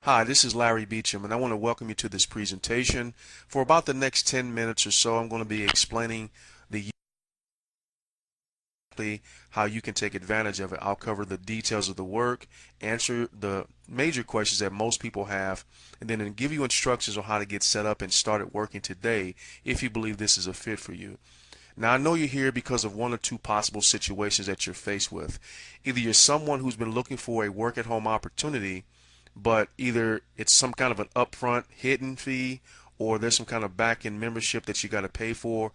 Hi, this is Larry Beecham, and I want to welcome you to this presentation. For about the next 10 minutes or so, I'm going to be explaining the how you can take advantage of it. I'll cover the details of the work, answer the major questions that most people have, and then give you instructions on how to get set up and started working today if you believe this is a fit for you. Now, I know you're here because of one or two possible situations that you're faced with. Either you're someone who's been looking for a work at home opportunity, but either it's some kind of an upfront hidden fee, or there's some kind of back-end membership that you got to pay for,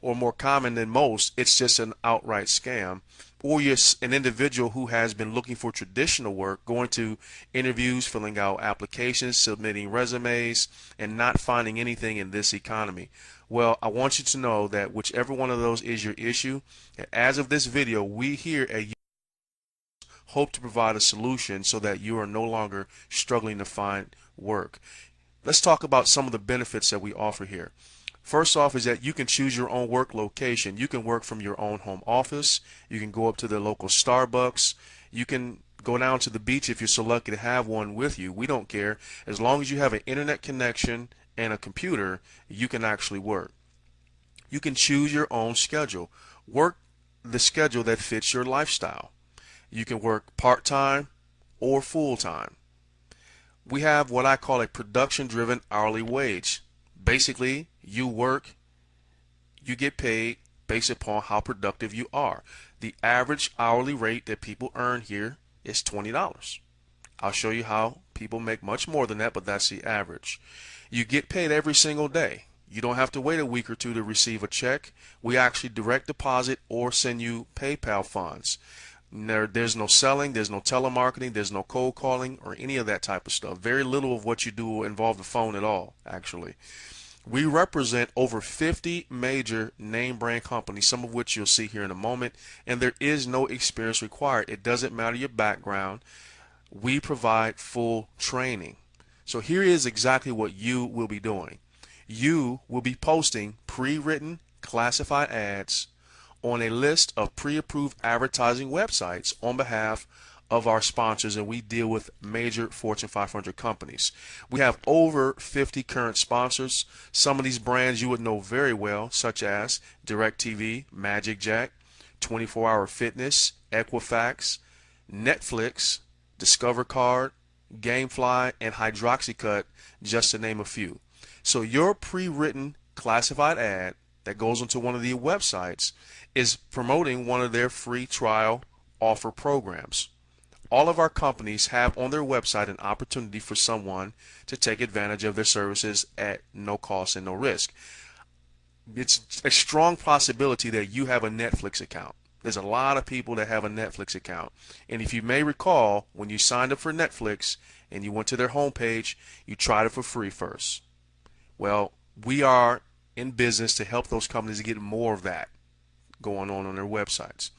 or more common than most, it's just an outright scam. Or you're an individual who has been looking for traditional work, going to interviews, filling out applications, submitting resumes, and not finding anything in this economy. Well, I want you to know that whichever one of those is your issue, as of this video, we here at hope to provide a solution so that you are no longer struggling to find work. Let's talk about some of the benefits that we offer here. First off is that you can choose your own work location. You can work from your own home office. You can go up to the local Starbucks. You can go down to the beach if you're so lucky to have one with you. We don't care. As long as you have an internet connection and a computer, you can actually work. You can choose your own schedule. Work the schedule that fits your lifestyle. You can work part-time or full-time. We have what I call a production-driven hourly wage. Basically, you work, you get paid based upon how productive you are. The average hourly rate that people earn here is $20. I'll show you how people make much more than that, but that's the average. You get paid every single day. You don't have to wait a week or two to receive a check. We actually direct deposit or send you PayPal funds. There's no selling, there's no telemarketing, there's no cold calling or any of that type of stuff. Very little of what you do will involve the phone at all, actually. We represent over 50 major name brand companies, some of which you'll see here in a moment, and there is no experience required. It doesn't matter your background. We provide full training. So here is exactly what you will be doing. You will be posting pre-written classified ads on a list of pre-approved advertising websites on behalf of our sponsors, and we deal with major Fortune 500 companies. We have over 50 current sponsors. Some of these brands you would know very well, such as DirecTV, Magic Jack, 24 Hour Fitness, Equifax, Netflix, Discover Card, Gamefly, and Hydroxycut, just to name a few. So your pre-written classified ad that goes onto one of the websites is promoting one of their free trial offer programs. All of our companies have on their website an opportunity for someone to take advantage of their services at no cost and no risk. It's a strong possibility that you have a Netflix account. There's a lot of people that have a Netflix account. And if you may recall, when you signed up for Netflix and you went to their homepage, you tried it for free first. Well, we are in business to help those companies get more of that going on their websites.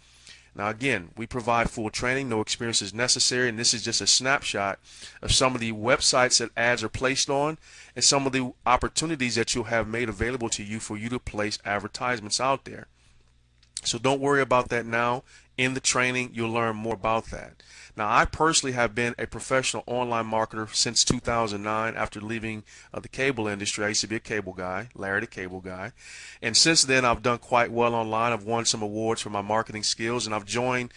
Now again, we provide full training, no experience is necessary, and this is just a snapshot of some of the websites that ads are placed on and some of the opportunities that you'll have made available to you for you to place advertisements out there. So don't worry about that now. In the training, you'll learn more about that. Now, I personally have been a professional online marketer since 2009 after leaving the cable industry. I used to be a cable guy, Larry the Cable Guy. And since then, I've done quite well online. I've won some awards for my marketing skills, and I've joined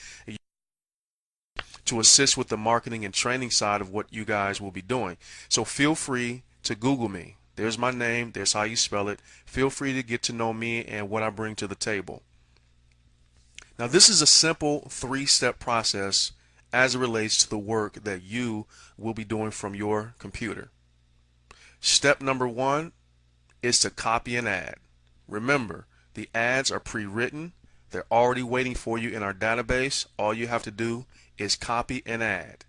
to assist with the marketing and training side of what you guys will be doing. So feel free to Google me. There's my name. There's how you spell it. Feel free to get to know me and what I bring to the table. Now, this is a simple three-step process as it relates to the work that you will be doing from your computer. Step number one is to copy an ad. Remember, the ads are pre-written. They're already waiting for you in our database. All you have to do is copy an ad.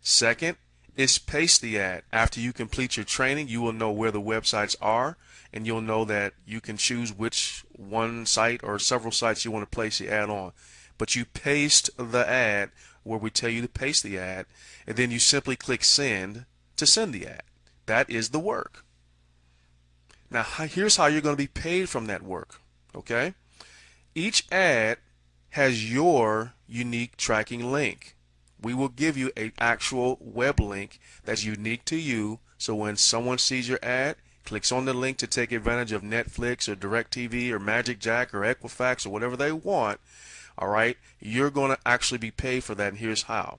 Second is paste the ad. After you complete your training, you will know where the websites are, and you'll know that you can choose which one site or several sites you want to place the ad on. But you paste the ad where we tell you to paste the ad, and then you simply click send to send the ad. That is the work. Now here's how you're going to be paid from that work. Okay? Each ad has your unique tracking link. We will give you an actual web link that's unique to you. So when someone sees your ad, clicks on the link to take advantage of Netflix or DirecTV or Magic Jack or Equifax or whatever they want, all right, you're going to actually be paid for that, and here's how.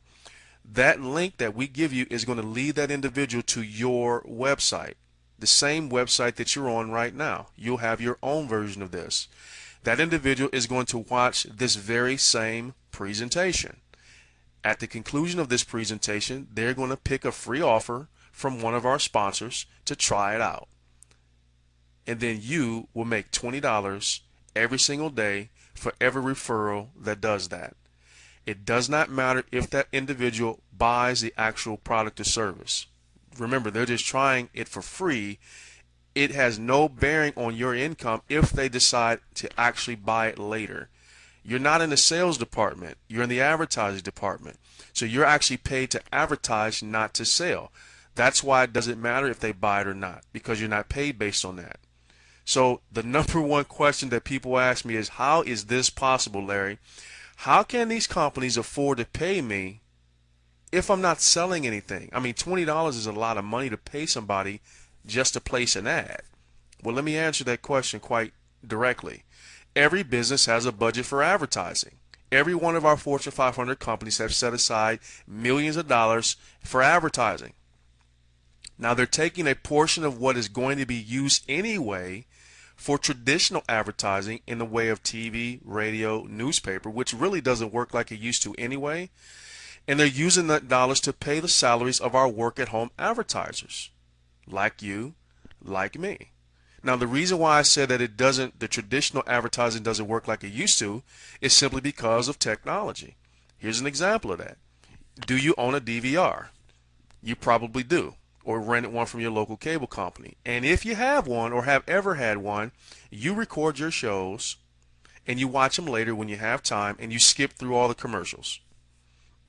That link that we give you is going to lead that individual to your website, the same website that you're on right now. You'll have your own version of this. That individual is going to watch this very same presentation. At the conclusion of this presentation, they're going to pick a free offer from one of our sponsors to try it out. And then you will make $20 every single day for every referral that does that. It does not matter if that individual buys the actual product or service. Remember, they're just trying it for free. It has no bearing on your income if they decide to actually buy it later. You're not in the sales department. You're in the advertising department. So you're actually paid to advertise, not to sell. That's why it doesn't matter if they buy it or not, because you're not paid based on that. So the number one question that people ask me is, how is this possible, Larry? How can these companies afford to pay me if I'm not selling anything? I mean, $20 is a lot of money to pay somebody just to place an ad. Well, let me answer that question quite directly. Every business has a budget for advertising. Every one of our Fortune 500 companies have set aside millions of dollars for advertising. Now, they're taking a portion of what is going to be used anyway for traditional advertising in the way of TV, radio, newspaper, which really doesn't work like it used to anyway, and they're using that dollars to pay the salaries of our work-at-home advertisers, like you, like me. Now, the reason why I said that the traditional advertising doesn't work like it used to is simply because of technology. Here's an example of that. Do you own a DVR? You probably do, or rented one from your local cable company. And if you have one or have ever had one, you record your shows and you watch them later when you have time, and you skip through all the commercials.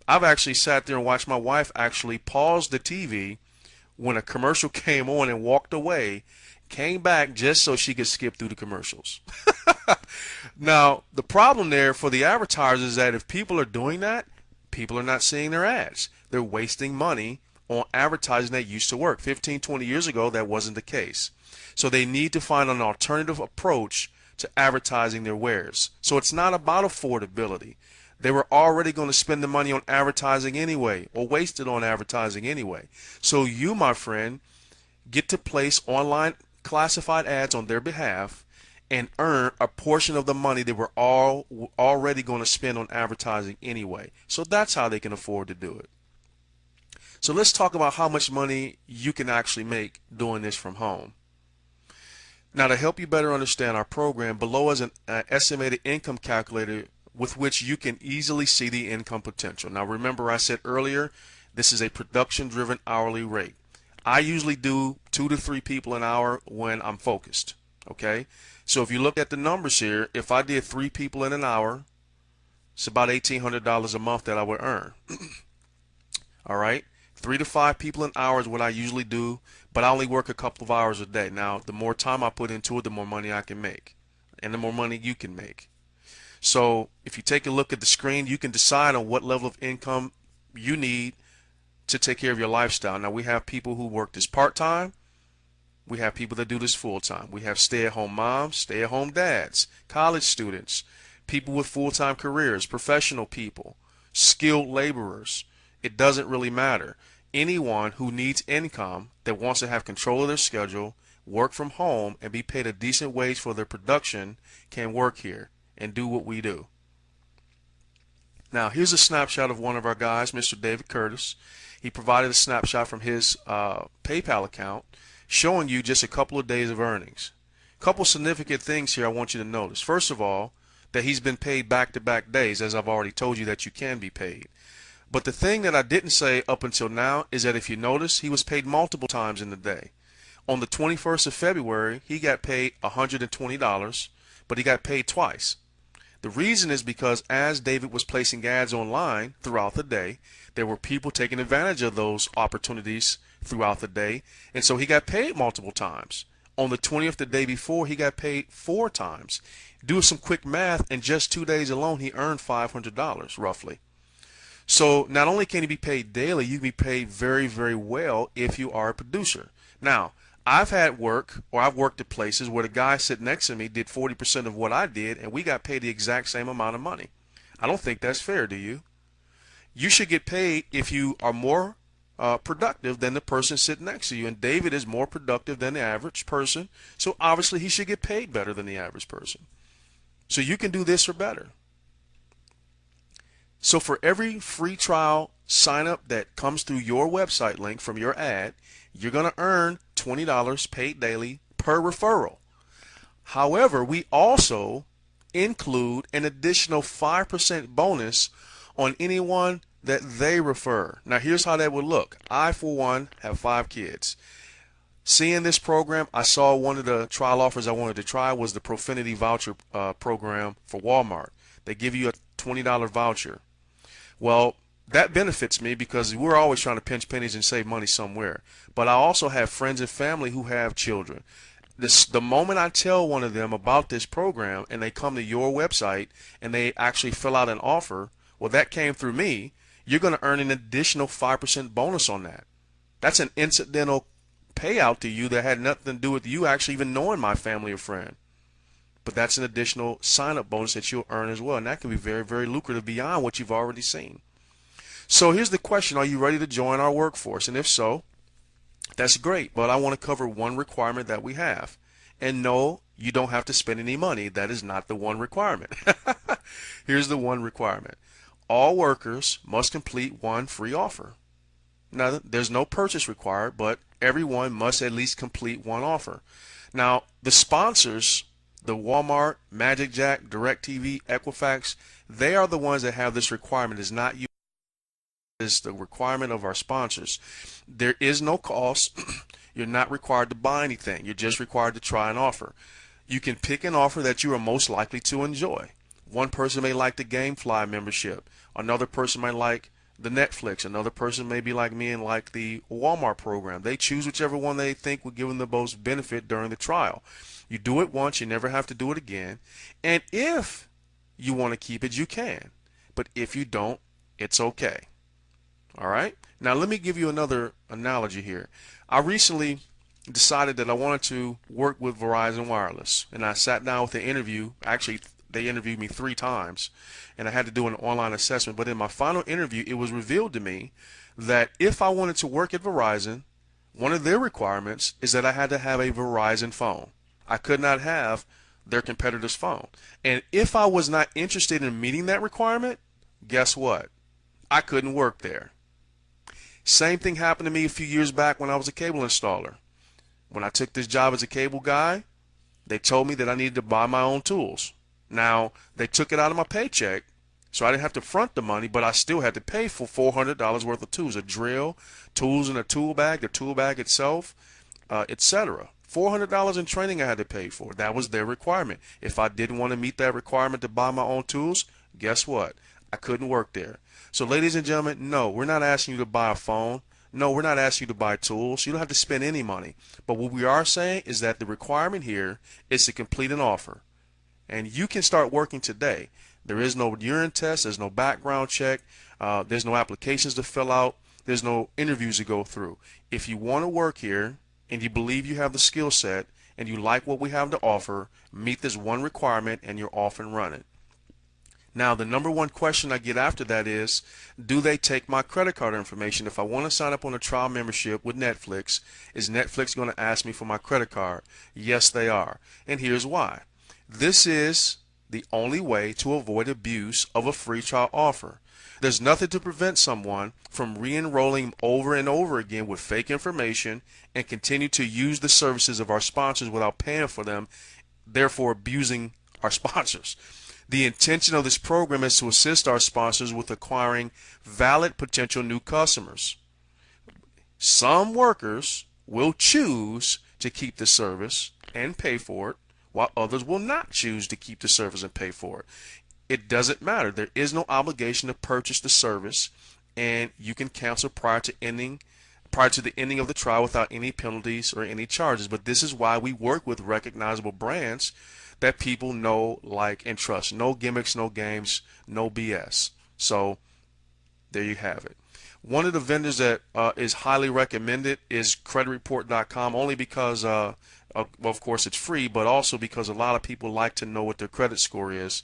I've actually sat there and watched my wife actually pause the TV when a commercial came on and walked away, came back just so she could skip through the commercials. Now, the problem there for the advertisers is that if people are doing that, people are not seeing their ads. They're wasting money on advertising that used to work. 15, 20 years ago, that wasn't the case. So they need to find an alternative approach to advertising their wares. So it's not about affordability. They were already going to spend the money on advertising anyway, or waste it on advertising anyway. So you, my friend, get to place online classified ads on their behalf and earn a portion of the money they were already going to spend on advertising anyway. So that's how they can afford to do it. So let's talk about how much money you can actually make doing this from home. Now, to help you better understand our program, below is an estimated income calculator with which you can easily see the income potential. Now, remember I said earlier, this is a production-driven hourly rate. I usually do 2 to 3 people an hour when I'm focused. Okay? So if you look at the numbers here, if I did 3 people in an hour, it's about $1,800 a month that I would earn. All right? 3 to 5 people an hour is what I usually do, but I only work a couple of hours a day. Now, the more time I put into it, the more money I can make, and the more money you can make. So if you take a look at the screen, you can decide on what level of income you need to take care of your lifestyle. Now, we have people who work this part-time. We have people that do this full-time. We have stay-at-home moms, stay-at-home dads, college students, people with full-time careers, professional people, skilled laborers. It doesn't really matter. Anyone who needs income that wants to have control of their schedule, work from home, and be paid a decent wage for their production can work here and do what we do. Now, here's a snapshot of one of our guys, Mr. David Curtis. He provided a snapshot from his PayPal account showing you just a couple of days of earnings. A couple significant things here I want you to notice. First of all, that he's been paid back-to-back days, as I've already told you that you can be paid. But the thing that I didn't say up until now is that if you notice, he was paid multiple times in the day. On the 21st of February, he got paid $120, but he got paid twice. The reason is because as David was placing ads online throughout the day, there were people taking advantage of those opportunities throughout the day, and so he got paid multiple times. On the 20th, the day before, he got paid 4 times. Do some quick math, in just 2 days alone, he earned $500 roughly. So not only can you be paid daily, you can be paid very, very well if you are a producer. Now, I've had work, or I've worked at places where the guy sitting next to me did 40% of what I did, and we got paid the exact same amount of money. I don't think that's fair, do you? You should get paid if you are more productive than the person sitting next to you. And David is more productive than the average person, so obviously he should get paid better than the average person. So you can do this or better. So for every free trial sign up that comes through your website link from your ad, you're going to earn $20 paid daily per referral. However, we also include an additional 5% bonus on anyone that they refer. Now, here's how that would look. I, for one, have 5 kids. Seeing this program, I saw one of the trial offers I wanted to try was the Profinity voucher program for Walmart. They give you a $20 voucher. Well, that benefits me because we're always trying to pinch pennies and save money somewhere. But I also have friends and family who have children. The moment I tell one of them about this program and they come to your website and they actually fill out an offer, well, that came through me, you're going to earn an additional 5% bonus on that. That's an incidental payout to you that had nothing to do with you actually even knowing my family or friend. But that's an additional sign-up bonus that you'll earn as well, and that can be very, very lucrative beyond what you've already seen. So here's the question: are you ready to join our workforce? And if so, that's great, but I want to cover one requirement that we have. And no, you don't have to spend any money. That is not the one requirement. Here's the one requirement: all workers must complete one free offer. Now, there's no purchase required, but everyone must at least complete one offer. Now, the sponsors, the Walmart, Magic Jack, DirecTV, Equifax, they are the ones that have this requirement. It's not you. It's the requirement of our sponsors. There is no cost. You're not required to buy anything. You're just required to try an offer. You can pick an offer that you are most likely to enjoy. One person may like the GameFly membership. Another person might like the Netflix. Another person may be like me and like the Walmart program. They choose whichever one they think will give them the most benefit during the trial. You do it once, you never have to do it again. And if you want to keep it, you can. But if you don't, it's okay. All right? Now let me give you another analogy here. I recently decided that I wanted to work with Verizon Wireless, and I sat down with the interview. Actually, they interviewed me 3 times, and I had to do an online assessment. But in my final interview, it was revealed to me that if I wanted to work at Verizon, one of their requirements is that I had to have a Verizon phone. I could not have their competitor's phone. And if I was not interested in meeting that requirement, guess what? I couldn't work there. Same thing happened to me a few years back when I was a cable installer. When I took this job as a cable guy, they told me that I needed to buy my own tools. Now, they took it out of my paycheck, so I didn't have to front the money, but I still had to pay for $400 worth of tools, a drill, tools in a tool bag, the tool bag itself, etc. $400 in training I had to pay for. That was their requirement. If I didn't want to meet that requirement to buy my own tools, guess what? I couldn't work there. So ladies and gentlemen, no, we're not asking you to buy a phone. No, we're not asking you to buy tools. You don't have to spend any money. But what we are saying is that the requirement here is to complete an offer. And you can start working today. There is no urine test. There's no background check. There's no applications to fill out. There's no interviews to go through. If you want to work here and you believe you have the skill set and you like what we have to offer, meet this one requirement and you're off and running. Now, the number one question I get after that is, do they take my credit card information? If I want to sign up on a trial membership with Netflix, is Netflix going to ask me for my credit card? Yes, they are. And here's why. This is the only way to avoid abuse of a free trial offer. There's nothing to prevent someone from re-enrolling over and over again with fake information and continue to use the services of our sponsors without paying for them, therefore abusing our sponsors. The intention of this program is to assist our sponsors with acquiring valid potential new customers. Some workers will choose to keep the service and pay for it, while others will not choose to keep the service and pay for it. It doesn't matter. There is no obligation to purchase the service, and you can cancel prior to the ending of the trial without any penalties or any charges. But this is why we work with recognizable brands that people know, like, and trust. No gimmicks, no games, no BS. So There you have it. One of the vendors that is highly recommended is creditreport.com, only because, well, of course, it's free, but also because a lot of people like to know what their credit score is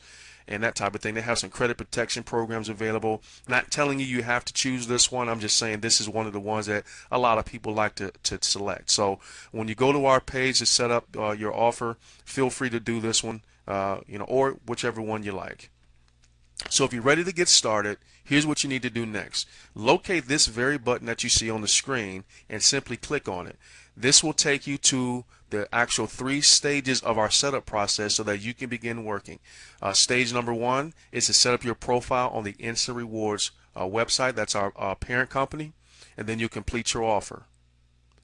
and that type of thing. They have some credit protection programs available. Not telling you you have to choose this one. I'm just saying this is one of the ones that a lot of people like to select. So when you go to our page to set up your offer, feel free to do this one, or whichever one you like. So if you're ready to get started, here's what you need to do next. Locate this very button that you see on the screen and simply click on it. This will take you to the actual 3 stages of our setup process so that you can begin working. Stage number 1 is to set up your profile on the Instant Rewards website. That's our parent company, and then you complete your offer.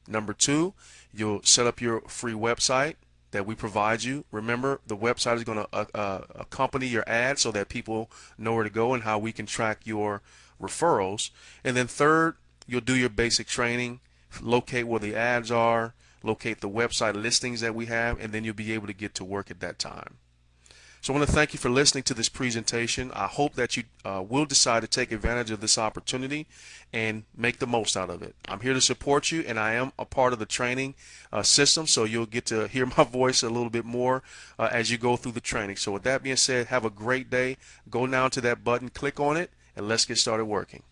Number 2, you'll set up your free website that we provide you. Remember, the website is going to accompany your ad so that people know where to go and how we can track your referrals. And then third, you'll do your basic training, locate where the ads are, locate the website listings that we have, and then you'll be able to get to work at that time. So I want to thank you for listening to this presentation. I hope that you will decide to take advantage of this opportunity and make the most out of it. I'm here to support you, and I am a part of the training system, so you'll get to hear my voice a little bit more as you go through the training. So with that being said, have a great day. Go now to that button, click on it, and let's get started working.